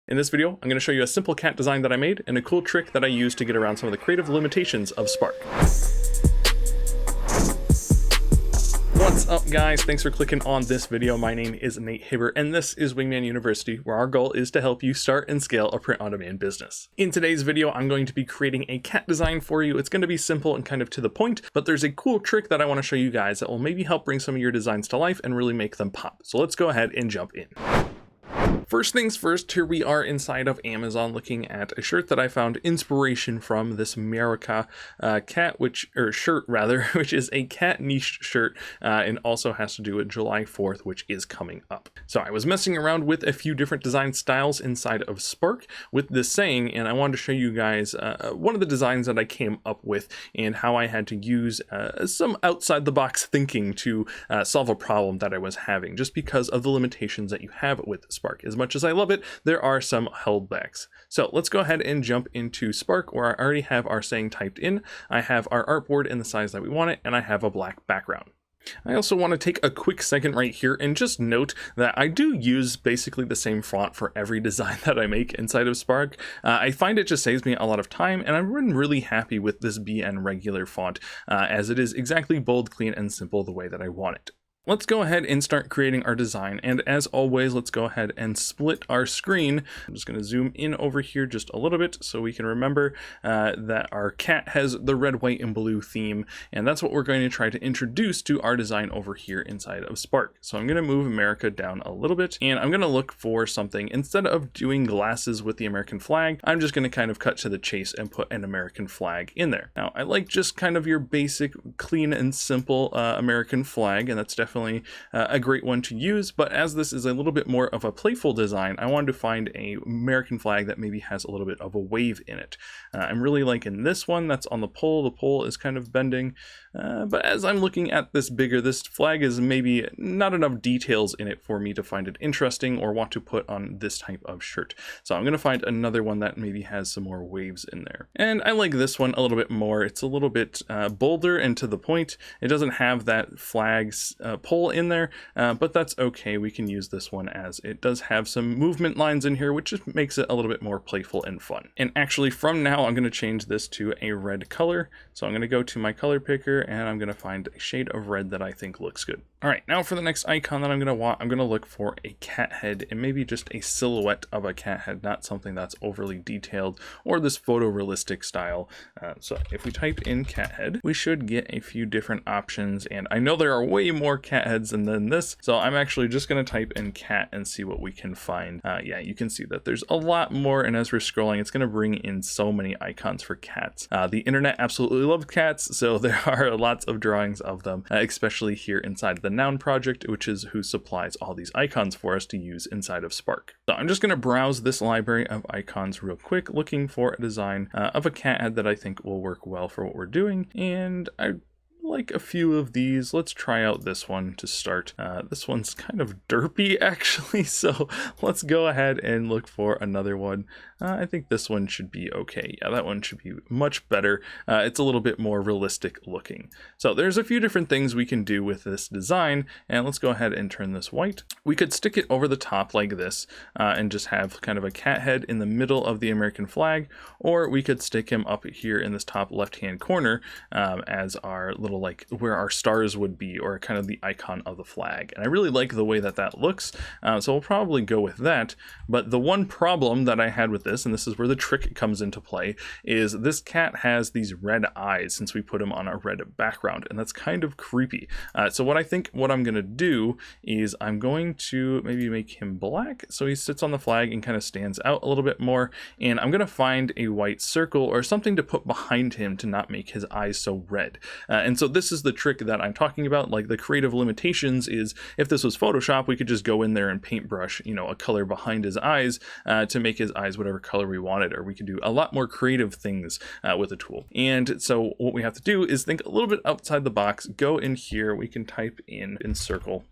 In this video, I'm going to show you a simple cat design that I made and a cool trick that I used to get around some of the creative limitations of Spark. What's up guys, thanks for clicking on this video. My name is Nate Hibbert and this is Wingman University, where our goal is to help you start and scale a print-on-demand business. In today's video, I'm going to be creating a cat design for you. It's going to be simple and kind of to the point, but there's a cool trick that I want to show you guys that will maybe help bring some of your designs to life and really make them pop. So let's go ahead and jump in. First things first, here we are inside of Amazon looking at a shirt that I found inspiration from, this America shirt rather, which is a cat niche shirt and also has to do with July 4th, which is coming up. So I was messing around with a few different design styles inside of Spark with this saying, and I wanted to show you guys one of the designs that I came up with and how I had to use some outside the box thinking to solve a problem that I was having, just because of the limitations that you have with Spark. As much as I love it, there are some holdbacks. So let's go ahead and jump into Spark, where I already have our saying typed in. I have our artboard in the size that we want it, and I have a black background. I also want to take a quick second right here and just note that I do use basically the same font for every design that I make inside of Spark. I find it just saves me a lot of time, and I've been really happy with this BN regular font as it is exactly bold, clean, and simple the way that I want it. Let's go ahead and start creating our design, and as always, let's go ahead and split our screen. I'm just going to zoom in over here just a little bit so we can remember that our cat has the red, white, and blue theme, and that's what we're going to try to introduce to our design over here inside of Spark. So I'm going to move America down a little bit, and I'm going to look for something. Instead of doing glasses with the American flag, I'm just going to kind of cut to the chase and put an American flag in there. Now, I like just kind of your basic, clean, and simple American flag, and that's definitely a great one to use, but as this is a little bit more of a playful design, I wanted to find a American flag that maybe has a little bit of a wave in it. I'm really liking this one that's on the pole. The pole is kind of bending, but as I'm looking at this bigger, this flag is maybe not enough details in it for me to find it interesting or want to put on this type of shirt. So I'm going to find another one that maybe has some more waves in there. And I like this one a little bit more. It's a little bit bolder and to the point. It doesn't have that flag's pole in there, but that's okay. We can use this one as it does have some movement lines in here, which just makes it a little bit more playful and fun. And actually from now, I'm going to change this to a red color. So I'm going to go to my color picker and I'm going to find a shade of red that I think looks good. All right, now for the next icon that I'm going to want, I'm going to look for a cat head and maybe just a silhouette of a cat head, not something that's overly detailed or this photorealistic style. So if we type in cat head, we should get a few different options, and I know there are way more cat heads than this, so I'm actually just going to type in cat and see what we can find. Yeah, you can see that there's a lot more, and as we're scrolling, it's going to bring in so many icons for cats. The internet absolutely loves cats, so there are lots of drawings of them, especially here inside the Noun project, which is who supplies all these icons for us to use inside of Spark. So I'm just going to browse this library of icons real quick, looking for a design of a cat head that I think will work well for what we're doing, and I like a few of these. Let's try out this one to start. This one's kind of derpy actually, so let's go ahead and look for another one. I think this one should be okay. Yeah, that one should be much better. It's a little bit more realistic looking. So there's a few different things we can do with this design, and let's go ahead and turn this white. We could stick it over the top like this and just have kind of a cat head in the middle of the American flag, or we could stick him up here in this top left hand corner as our little, like where our stars would be, or kind of the icon of the flag. And I really like the way that that looks, so we'll probably go with that. But the one problem that I had with this, and this is where the trick comes into play, is this cat has these red eyes since we put him on a red background, and that's kind of creepy. So what I'm gonna do is I'm going to maybe make him black so he sits on the flag and kind of stands out a little bit more, and I'm gonna find a white circle or something to put behind him to not make his eyes so red. And so this is the trick that I'm talking about. Like, the creative limitations is, if this was Photoshop, we could just go in there and paintbrush, you know, a color behind his eyes to make his eyes whatever color we wanted, or we could do a lot more creative things with the tool. And so what we have to do is think a little bit outside the box. Go in here, we can type in circle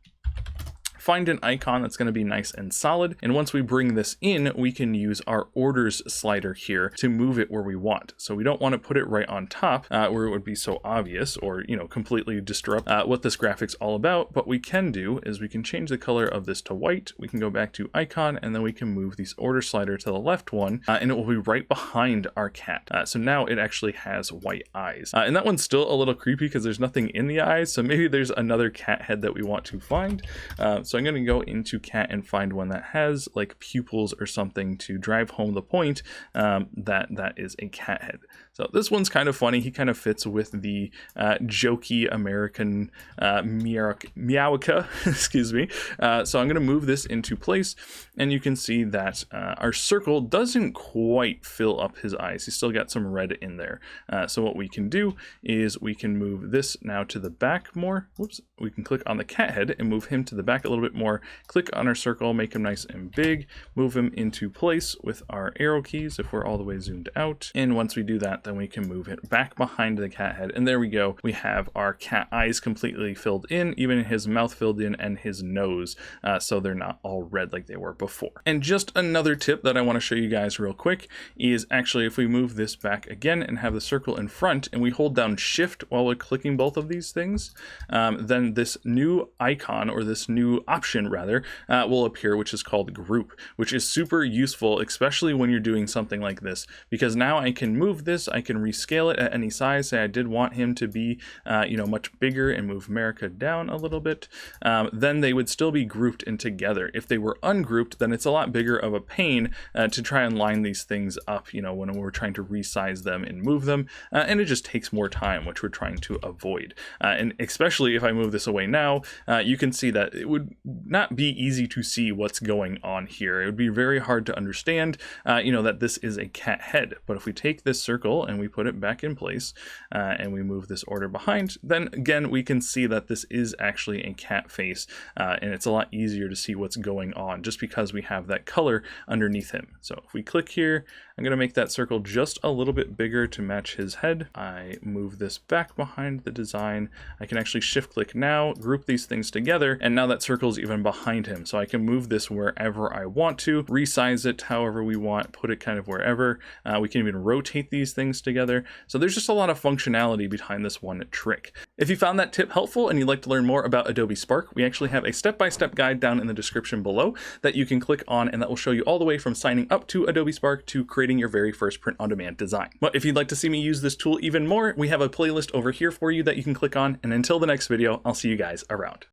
find an icon that's going to be nice and solid. And once we bring this in, we can use our orders slider here to move it where we want. So we don't want to put it right on top where it would be so obvious or, you know, completely disrupt what this graphic's all about. But we can do is we can change the color of this to white. We can go back to icon, and then we can move this order slider to the left one, and it will be right behind our cat. So now it actually has white eyes. And that one's still a little creepy because there's nothing in the eyes. So maybe there's another cat head that we want to find. So I'm going to go into cat and find one that has like pupils or something to drive home the point that is a cat head. So this one's kind of funny. He kind of fits with the jokey American meowika, excuse me. So I'm going to move this into place, and you can see that our circle doesn't quite fill up his eyes. He's still got some red in there. So what we can do is we can move this now to the back more. Whoops. We can click on the cat head and move him to the back a little bit more. Click on our circle, make him nice and big, move him into place with our arrow keys if we're all the way zoomed out. And once we do that, then we can move it back behind the cat head. And there we go. We have our cat eyes completely filled in, even his mouth filled in and his nose. So they're not all red like they were before. And just another tip that I want to show you guys real quick is actually if we move this back again and have the circle in front and we hold down shift while we're clicking both of these things, then this new icon, or this new option rather, will appear, which is called group, which is super useful, especially when you're doing something like this, because now I can move this, I can rescale it at any size. Say I did want him to be, you know, much bigger, and move America down a little bit, then they would still be grouped in together. If they were ungrouped, then it's a lot bigger of a pain to try and line these things up, you know, when we're trying to resize them and move them, and it just takes more time, which we're trying to avoid. And especially if I move this away now, you can see that it would not be easy to see what's going on here. It would be very hard to understand, you know, that this is a cat head. But if we take this circle and we put it back in place, and we move this order behind, then again, we can see that this is actually a cat face, and it's a lot easier to see what's going on just because we have that color underneath him. So if we click here, I'm going to make that circle just a little bit bigger to match his head. I move this back behind the design. I can actually shift click now, group these things together, and now that circle is even behind him. So I can move this wherever I want to, resize it however we want, put it kind of wherever. We can even rotate these things together. So there's just a lot of functionality behind this one trick. If you found that tip helpful and you'd like to learn more about Adobe Spark, we actually have a step-by-step guide down in the description below that you can click on, and that will show you all the way from signing up to Adobe Spark to creating your very first print-on-demand design. But if you'd like to see me use this tool even more, we have a playlist over here for you that you can click on. And until the next video, I'll see you guys around.